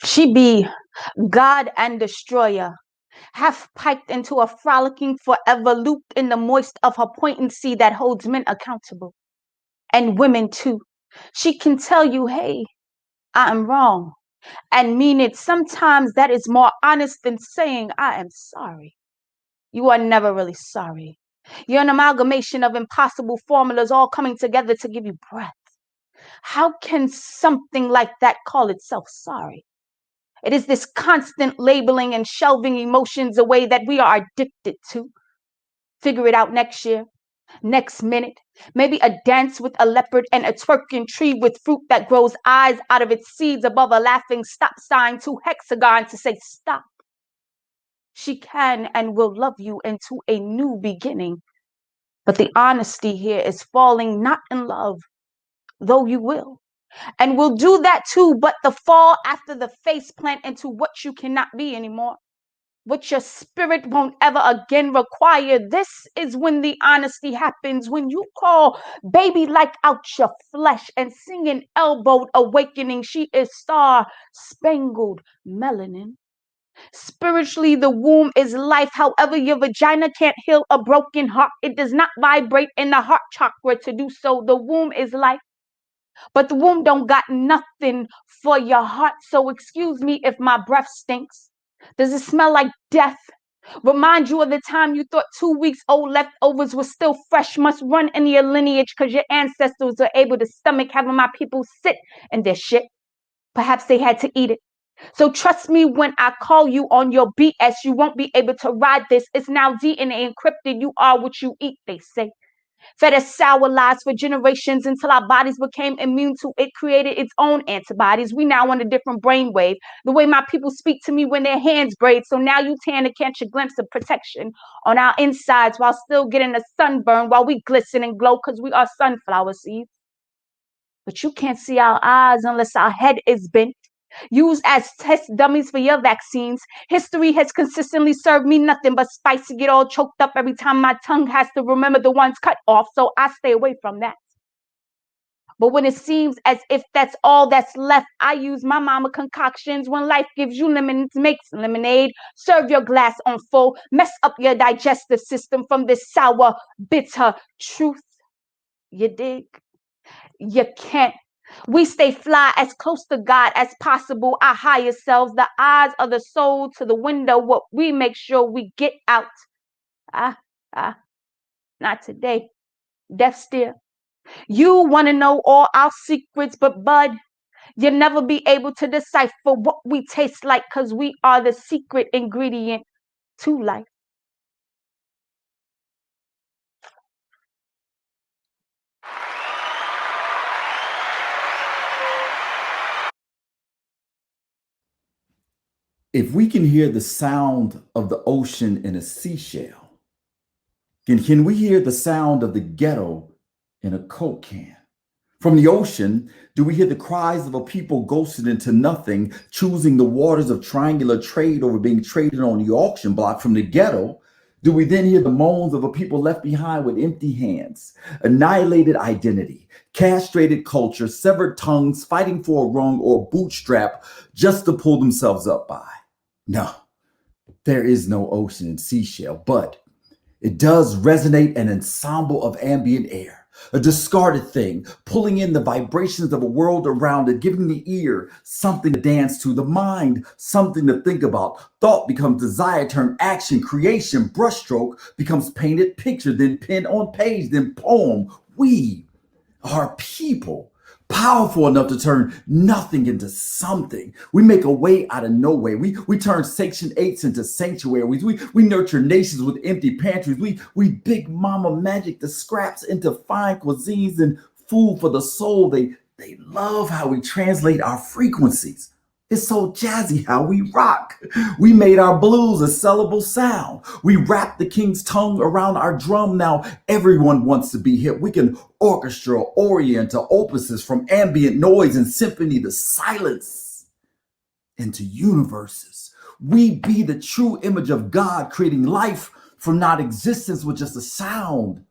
She be God and destroyer, half piped into a frolicking forever, looped in the moist of her poignancy that holds men accountable, and women too. She can tell you, hey, I am wrong, and mean it. Sometimes that is more honest than saying, I am sorry. You are never really sorry. You're an amalgamation of impossible formulas all coming together to give you breath. How can something like that call itself sorry? It is this constant labeling and shelving emotions away that we are addicted to. Figure it out next year, next minute. Maybe a dance with a leopard and a twerking tree with fruit that grows eyes out of its seeds above a laughing stop sign, two hexagons to say stop. She can and will love you into a new beginning. But the honesty here is falling not in love, though you will. And we'll do that too, but the fall after the face plant into what you cannot be anymore, what your spirit won't ever again require. This is when the honesty happens, when you call baby like out your flesh and sing an elbowed awakening. She is star spangled melanin. Spiritually, the womb is life. However, your vagina can't heal a broken heart. It does not vibrate in the heart chakra to do so. The womb is life, but the womb don't got nothing for your heart. So excuse me if my breath stinks. Does it smell like death? Remind you of the time you thought 2 weeks old leftovers were still fresh. Must run in your lineage because your ancestors are able to stomach having my people sit in their shit. Perhaps they had to eat it. So trust me when I call you on your BS, you won't be able to ride this. It's now DNA encrypted. You are what you eat, they say. Fed us sour lies for generations until our bodies became immune to it, created its own antibodies. We now on a different brainwave. The way my people speak to me when their hands braid. So now you tend to catch a glimpse of protection on our insides while still getting a sunburn while we glisten and glow because we are sunflower seeds. But you can't see our eyes unless our head is bent, used as test dummies for your vaccines. History has consistently served me nothing but spice to get all choked up every time my tongue has to remember the ones cut off, so I stay away from that. But when it seems as if that's all that's left, I use my mama concoctions. When life gives you lemons, makes lemonade. Serve your glass on full. Mess up your digestive system from this sour, bitter truth. You dig? You can't. We stay fly as close to God as possible, our higher selves, the eyes of the soul to the window, what we make sure we get out. Ah, ah, not today. Death stare. You want to know all our secrets, but bud, you'll never be able to decipher what we taste like because we are the secret ingredient to life. If we can hear the sound of the ocean in a seashell, can we hear the sound of the ghetto in a Coke can? From the ocean, do we hear the cries of a people ghosted into nothing, choosing the waters of triangular trade over being traded on the auction block? From the ghetto, do we then hear the moans of a people left behind with empty hands, annihilated identity, castrated culture, severed tongues, fighting for a rung or a bootstrap just to pull themselves up by? No, there is no ocean and seashell, but it does resonate an ensemble of ambient air, a discarded thing, pulling in the vibrations of a world around it, giving the ear something to dance to, the mind something to think about. Thought becomes desire, turn action, creation, brushstroke becomes painted picture, then pen on page, then poem. We are people powerful enough to turn nothing into something. We make a way out of no way. We turn Section 8s into sanctuaries. We nurture nations with empty pantries. We big mama magic the scraps into fine cuisines and food for the soul. They love how we translate our frequencies. It's so jazzy how we rock. We made our blues a sellable sound. We wrapped the king's tongue around our drum. Now everyone wants to be hip. We can orchestra, orient to opuses from ambient noise and symphony to silence into universes. We be the true image of God, creating life from not existence with just the sound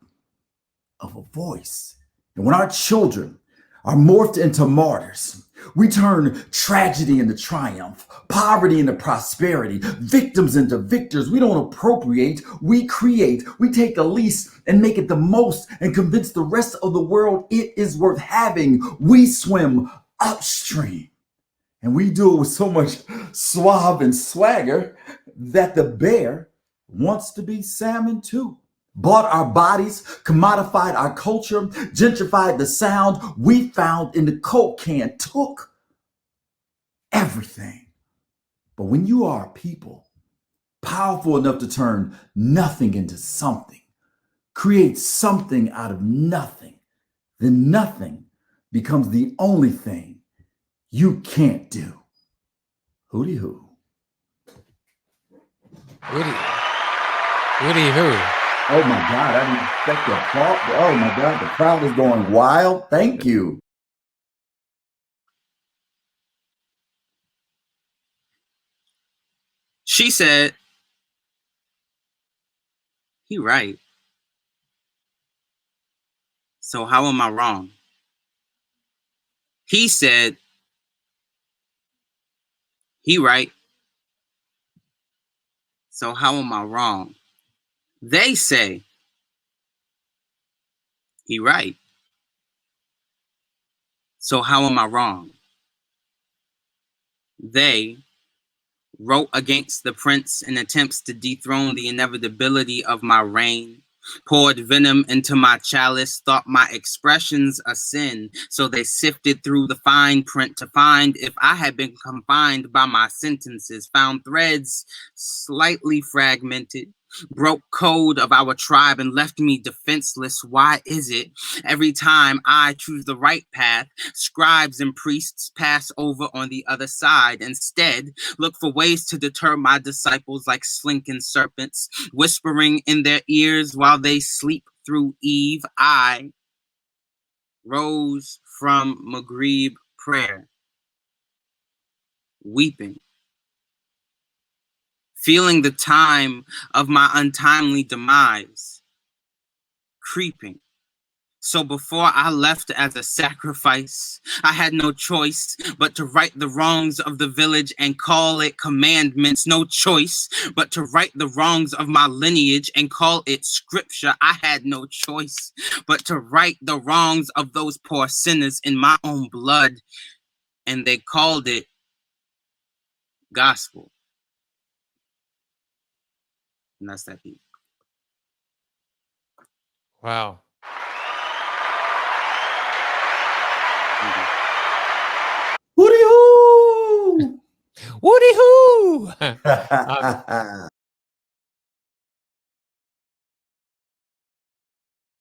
of a voice. And when our children are morphed into martyrs. We turn tragedy into triumph, poverty into prosperity, victims into victors. We don't appropriate, we create. We take the least and make it the most and convince the rest of the world it is worth having. We swim upstream. And we do it with so much suave and swagger that the bear wants to be salmon too. Bought our bodies, commodified our culture, gentrified the sound we found in the Coke can, took everything. But when you are a people powerful enough to turn nothing into something, create something out of nothing, then nothing becomes the only thing you can't do. Hooty hoo. Hooty hoo. Oh my God, I didn't expect the applause. Oh my God, the crowd is going wild. Thank you. She said, he right. So how am I wrong? He said, he right. So how am I wrong? They say, he right. So how am I wrong? They wrote against the prince in attempts to dethrone the inevitability of my reign, poured venom into my chalice, thought my expressions a sin, so they sifted through the fine print to find if I had been confined by my sentences, found threads slightly fragmented, broke code of our tribe and left me defenseless. Why is it every time I choose the right path, scribes and priests pass over on the other side, instead look for ways to deter my disciples like slinking serpents, whispering in their ears while they sleep through Eve? I rose from Maghrib prayer, weeping, feeling the time of my untimely demise creeping. So before I left as a sacrifice, I had no choice but to right the wrongs of the village and call it commandments. No choice but to right the wrongs of my lineage and call it scripture. I had no choice but to right the wrongs of those poor sinners in my own blood. And they called it gospel. And that's that piece. Wow. Hooty hoo! Woody hoo!